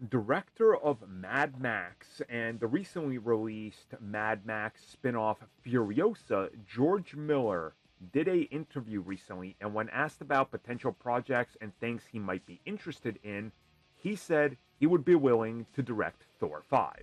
Director of Mad Max and the recently released Mad Max spin-off Furiosa, George Miller did a interview recently, and when asked about potential projects and things he might be interested in, he said he would be willing to direct Thor 5.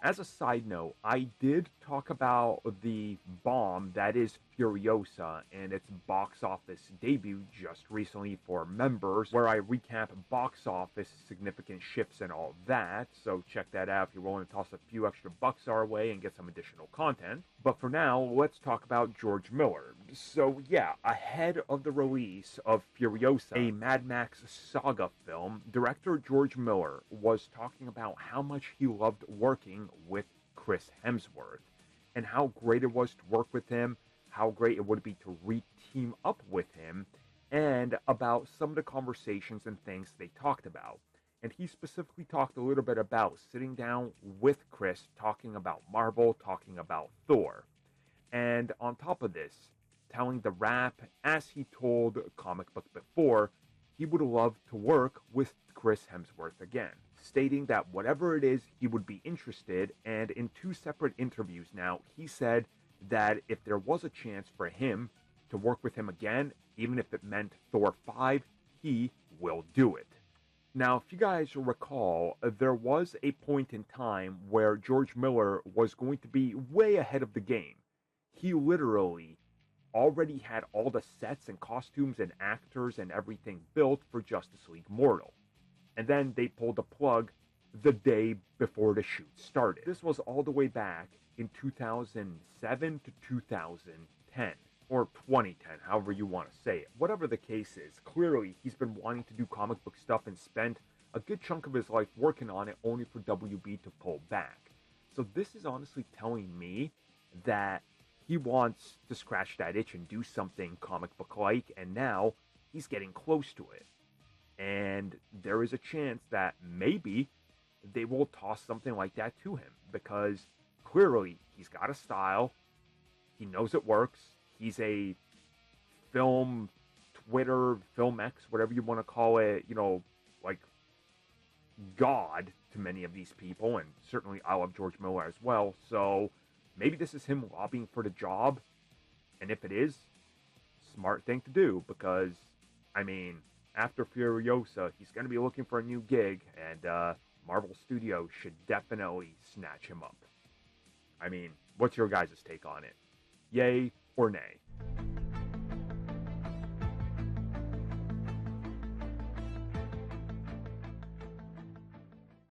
As a side note, I did talk about the bomb that is Furiosa and its box office debut just recently for members, where I recap box office significant shifts and all that, so check that out if you're willing to toss a few extra bucks our way and get some additional content. But for now, let's talk about George Miller. So yeah, ahead of the release of Furiosa, a Mad Max saga film, director George Miller was talking about how much he loved working with Chris Hemsworth and how great it was to work with him, how great it would be to re-team up with him, and about some of the conversations and things they talked about. And he specifically talked a little bit about sitting down with Chris, talking about Marvel, talking about Thor. And on top of this, telling the rap, as he told Comic Book before, he would love to work with Chris Hemsworth again, stating that whatever it is, he would be interested. And in two separate interviews now, he said that if there was a chance for him to work with him again, even if it meant Thor 5, he will do it. Now, if you guys recall, there was a point in time where George Miller was going to be way ahead of the game. He literally already had all the sets and costumes and actors and everything built for Justice League Mortal. And then they pulled the plug the day before the shoot started. This was all the way back in 2007 to 2010. Or 2010, however you want to say it. Whatever the case is, clearly he's been wanting to do comic book stuff and spent a good chunk of his life working on it only for WB to pull back. So this is honestly telling me that he wants to scratch that itch and do something comic book-like, and now he's getting close to it. And there is a chance that maybe they will toss something like that to him, because clearly he's got a style, he knows it works. He's a film Twitter, Film X, whatever you want to call it, like God to many of these people, and certainly I love George Miller as well, so maybe this is him lobbying for the job, and if it is, smart thing to do, because, after Furiosa, he's going to be looking for a new gig, and Marvel Studios should definitely snatch him up. What's your guys' take on it? Yay or nay?